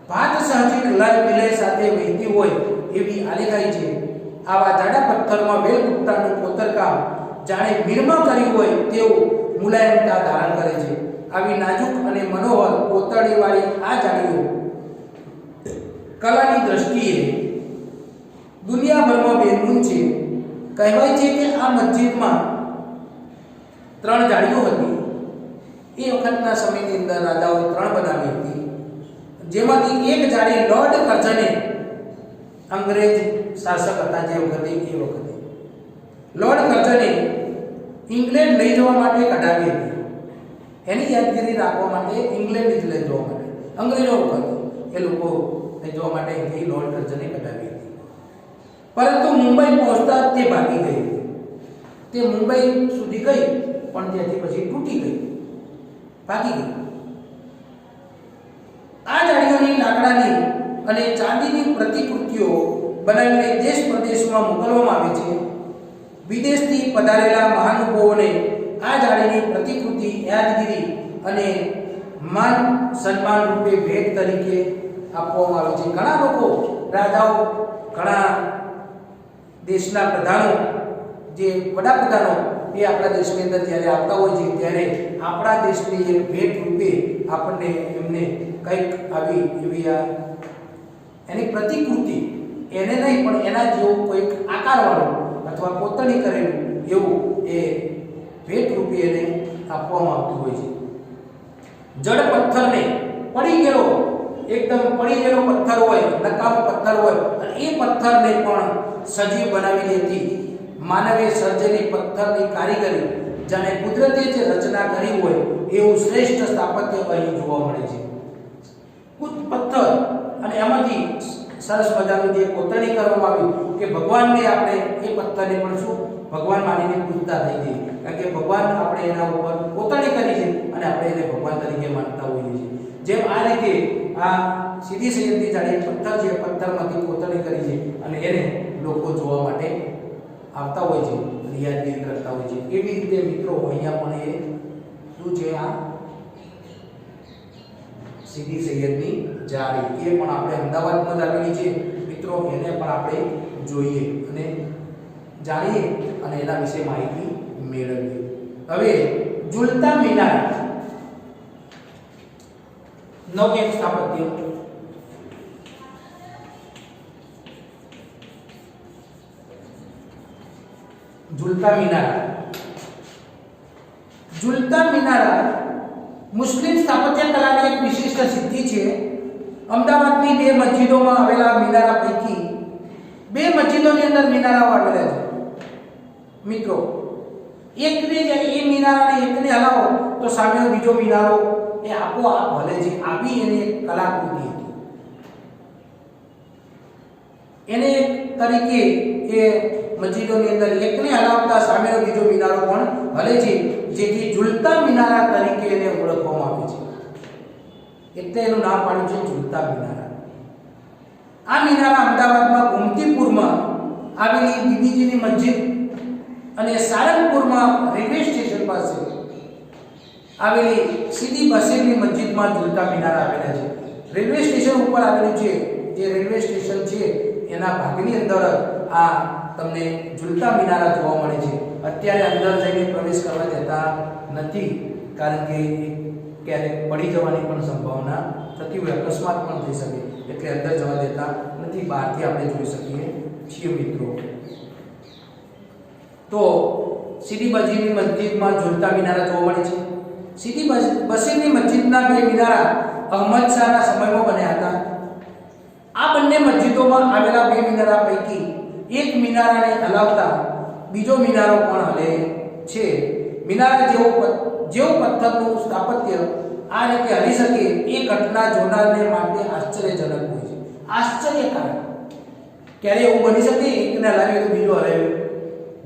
[SPEAKER 1] ભાત સહજિક લય વિલય સાથે વહેતી હોય એવી આલેખાઈ છે. આવા જાડા પથ્થરમાં વેલ કુટ્ટાનું કોતરકામ જાણે મીણમાં કર્યું હોય તેવું મુલાયમતા ધારણ કરે છે. આવી નાજુક અને મનોહર કોતરણીવાળી આ જાળીઓ કલાની દ્રષ્ટિએ દુનિયાભરમાં બેનમૂન છે. કહેવાય છે કે આ મસ્જિદમાં 3 જાળીઓ હતી. એ વખતના સમયની અંદર રાજાઓએ 3 બનાવી હતી, જેમાંથી એક જાળી લોર્ડ કર્ઝને અંગ્રેજ શાસક હતા જે વખતે લોર્ડ કર્ઝને ઇંગ્લેન્ડ લઈ જવા માટે કઢાવી હતી. એની યાદગીરી રાખવા માટે ઇંગ્લેન્ડ જ લઈ જવા માટે અંગ્રેજો વખતે એ લોકો લઈ જવા માટે અહીંથી લોર્ડ કર્ઝને કઢાવી હતી. પરંતુ મુંબઈ પહોંચતા તે ભાગી ગઈ. તે મુંબઈ સુધી ગઈ પણ ત્યાંથી પછી તૂટી ગઈ, ભાગી ગઈ. આ જાળીઓની લાકડાની અને ચાંદીની પ્રતિકૃતિઓ બનાવીને દેશ પ્રદેશમાં મોકલવામાં આવે છે. વિદેશથી પધારેલા મહાનુભાવોને આ જાળીની પ્રતિકૃતિ યાદગીરી અને માન સન્માન રૂપે ભેટ તરીકે આપવામાં આવે છે. ઘણા લોકો રાજાઓ, ઘણા દેશના પ્રધાનો, જે વડાપ્રધાનો એ આપણા દેશની અંદર જ્યારે આવતા હોય છે ત્યારે આપણા દેશની એક ભેટ રૂપે આપણને એમને કંઈક આવી એવી એની પ્રતિકૃતિ એને નહીં પણ એના જેવું કોઈક આકારવાળું અથવા કોતરણી કરેલું એવું એ ભેટ રૂપે એને આપવામાં આવતું હોય છે. જડ પથ્થરને એકદમ પડી ગયેલો પથ્થર હોય, નકામો પથ્થર હોય અને એ પથ્થરને પણ સજીવ બનાવી દેતી માનવે સર્જેલી પથ્થરની કારીગરી જાણે કુદરતે જે રચના કરી હોય એવું શ્રેષ્ઠ સ્થાપત્ય અહીં જોવા મળે છે. પથ્થર અને એમાંથી સરસ મજાનું જે કોતરણી કરવામાં આવી કે ભગવાનને આપણે એ પથ્થરને પણ શું ભગવાન માનીને પૂજતા થઈ જઈએ, કારણ કે ભગવાન આપણે એના ઉપર કોતરણી કરી છે અને આપણે એને ભગવાન તરીકે માનતા હોઈએ છીએ. જેમ આ રીતે આ સીધી સૈયદની જાળી પથ્થર છે, પથ્થરમાંથી કોતરણી કરી છે અને એને લોકો જોવા માટે આવતા હોય છે, યાદગીરી કરતા હોય છે. એવી રીતે મિત્રો અહીંયા પણ એ શું છે, આ સીધી સૈયદની જાળી એ પણ આપણે અમદાવાદમાં જ આવેલી છે મિત્રો. એને પણ આપણે જોઈએ અને જાણીએ અને એના વિશે માહિતી મેળવીએ. હવે ઝુલતા મિનાર નવયુગ સ્થાપત્ય. ઝુલતા મિનારા મુસ્લિમ સ્થાપત્ય કલાની એક વિશિષ્ટ સિદ્ધિ છે. અમદાવાદની બે મસ્જિદોમાં આવેલા મિનારા પૈકી બે મસ્જિદોની અંદર મિનારાઓ આવેલા છે. મિત્રો, એકને જ્યારે એ મિનારાને એકને હલાવો તો સામેનો બીજો મિનારો એ આપોઆપ હલે છે. આવી એની એક કલાકૃતિ હતી. એને એક તરીકે એ મસ્જિદોની અંદર એકને હલાવતા સામેનો બીજો મિનારો પણ હલે છે, જેથી ઝૂલતા મિનારા તરીકે એને ઓળખવામાં આવે છે. એટલે એનું નામ પાડ્યું છે ઝૂલતા મિનારા. આ મિનારા અમદાવાદમાં ગોમતીપુરમાં આવેલી બીબીજીની મસ્જિદ અને સારંગપુરમાં રેલવે સ્ટેશન પાસે આવેલી સીદી બસીરની મસ્જિદમાં ઝૂલતા મિનારા આવેલા છે. રેલવે સ્ટેશન ઉપર આવેલું છે. જે રેલવે સ્ટેશન છે એના ભાગની અંદર આ તમને ઝૂલતા મિનારા જોવા મળે છે. અત્યારે અંદર જઈને પ્રવેશ કરવા દેતા નથી, કારણ કે ક્યારેક પડી જવાની પણ સંભાવના થતી હોય, અકસ્માત પણ થઈ શકે, એટલે અંદર જવા દેતા નથી. બહારથી આપણે જોઈ શકીએ છીએ. મિત્રો, તો સીદી બસીરની મસ્જિદમાં ઝૂલતા મિનારા જોવા મળે છે. સીદી બસીરની મસ્જિદના બે મિનારા અહમદ શાહના સમયમાં બન્યા હતા. આ બંને મસ્જિદોમાં આવેલા બે મિનારા પૈકી એક મિનારાને હલાવતા બીજો મિનારો પણ હલે છે. મિનારા જેવો પથ્થરનું સ્થાપત્ય આ રીતે હલી શકે એ ઘટના જોનારને માટે આશ્ચર્યજનક હોય છે. આશ્ચર્યકારક. ક્યારે એવું બની શકે એકને હલાવ્યું તો બીજો હલાવ્યો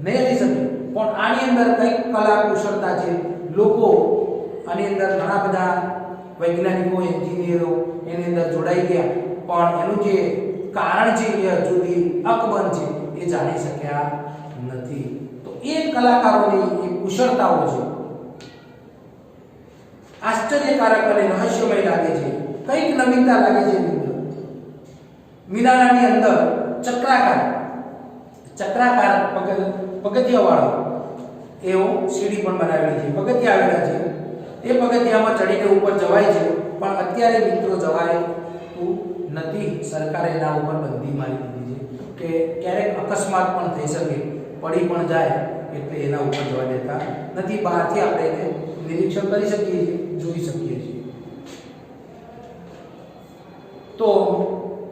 [SPEAKER 1] નહીં હલી શકે, પણ આની અંદર કઈક કલા કુશળતા છે. લોકો આની અંદર ઘણા બધા વૈજ્ઞાનિકો, એન્જિનિયરો એની અંદર જોડાઈ ગયા, પણ એનું જે કારણ છે એ હજુ સુધી અકબંધ છે, એ જાણી શક્યા નથી. તો એ કલાકારોની એ કુશળતાઓ છે, આશ્ચર્યકારક અને રહસ્યમય લાગે છે. કઈક નવીનતા લાગે છે. મિનારાની અંદર ચક્રાકાર પગથિયાવાળો એવો સીડી પણ બનાવેલી છે. પગથિયા આવેલા છે. એ પગથિયામાં ચડીને ઉપર જવાય છે, પણ અત્યારે મિત્રો જવાય નથી. સરકારે એના ઉપર બંધી મારી દીધી છે કે ક્યારેક અકસ્માત પણ થઈ શકે, પડી પણ જાય, એટલે એના ઉપર જવા દેતા નથી. બહારથી આપણે એને નિરીક્ષણ કરી શકીએ છીએ, જોઈ શકીએ છીએ. તો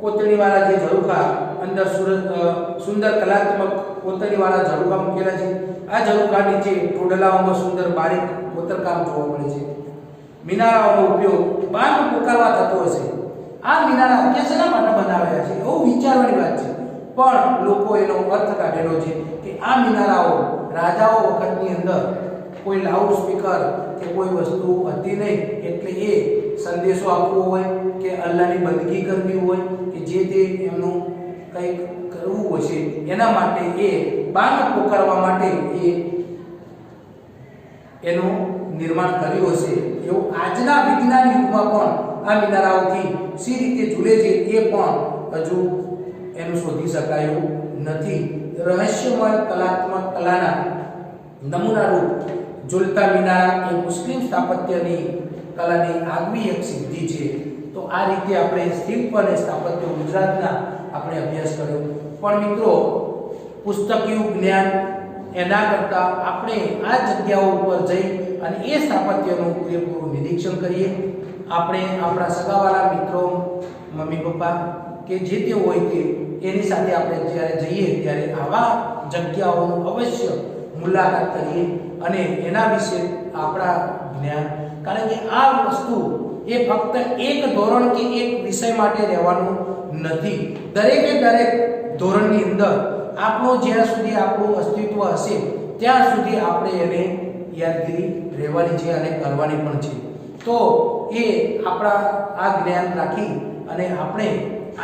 [SPEAKER 1] કોતરણીવાળા જે ઝરૂખા અંદર સુંદર કલાત્મક કોતરણીવાળા ઝરૂખા મૂકેલા છે. આ ઝરૂખા નીચે ટોડલાઓમાં સુંદર બારીક કોતરકામ જોવા મળે છે. મિનારાઓનો ઉપયોગ બાંધ પોકારવા થતો હશે. આ મિનારા અત્યારે શેના માટે બનાવ્યા છે એવું વિચારવાની વાત છે, પણ લોકો એનો અર્થ કાઢેલો છે કે આ મિનારાઓ રાજાઓ વખતની અંદર કોઈ લાઉડ સ્પીકર કે કોઈ વસ્તુ હતી નહીં, એટલે એ સંદેશો આપવો હોય કે અલ્લાહની બંદગી કરવી હોય કે જે તે એમનું કંઈક કરવું હશે, એના માટે એ બાંધ પોકારવા માટે એનું નિર્માણ કર્યું હશે. એવું આજના વિજ્ઞાન યુગમાં પણ આ મિનારાઓથી સી રીતે ઝૂલે છે એ પણ હજુ એનું શોધી શકાયું નથી. રહસ્યમય કલાત્મક કલાના નમૂનારૂપ ઝૂલતા મિનારા એ મુસ્લિમ સ્થાપત્યની કલાની આગવી એક સિદ્ધિ છે. તો આ રીતે આપણે શિલ્પ અને સ્થાપત્ય ગુજરાતના આપણે અભ્યાસ કર્યો. પણ મિત્રો, પુસ્તકીય જ્ઞાન એના કરતાં આપણે આ જગ્યાઓ ઉપર જઈ અને એ સ્થાપત્યનું પૂરેપૂરું નિરીક્ષણ કરીએ. આપણે આપણા સગાવાળા મિત્રો, મમ્મી પપ્પા કે જે તે હોય તે એની સાથે આપણે જ્યારે જઈએ ત્યારે આવા જગ્યાઓનું અવશ્ય મુલાકાત કરીએ અને એના વિશે આપણા જ્ઞાન, કારણ કે આ વસ્તુ એ ફક્ત એક ધોરણ કે એક વિષય માટે રહેવાનું નથી. દરેકે દરેક ધોરણની અંદર આપણું જ્યાં સુધી આપણું અસ્તિત્વ હશે ત્યાં સુધી આપણે એને યાદગીરી રહેવાની છે અને કરવાની પણ છે. તો એ આપણા આ જ્ઞાન રાખી અને આપણે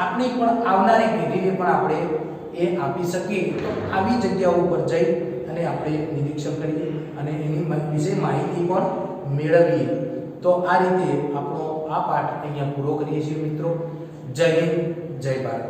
[SPEAKER 1] આપણી પણ આવનારી પેઢીને પણ આપણે એ આપી શકીએ. તો આવી જગ્યાઓ ઉપર જઈ અને આપણે નિરીક્ષણ કરીએ અને એની વિશે માહિતી પણ મેળવીએ. તો આ રીતે આપણો આ પાઠ અહીંયા પૂરો કરીએ છીએ મિત્રો. જય હિન્દ, જય ભારત.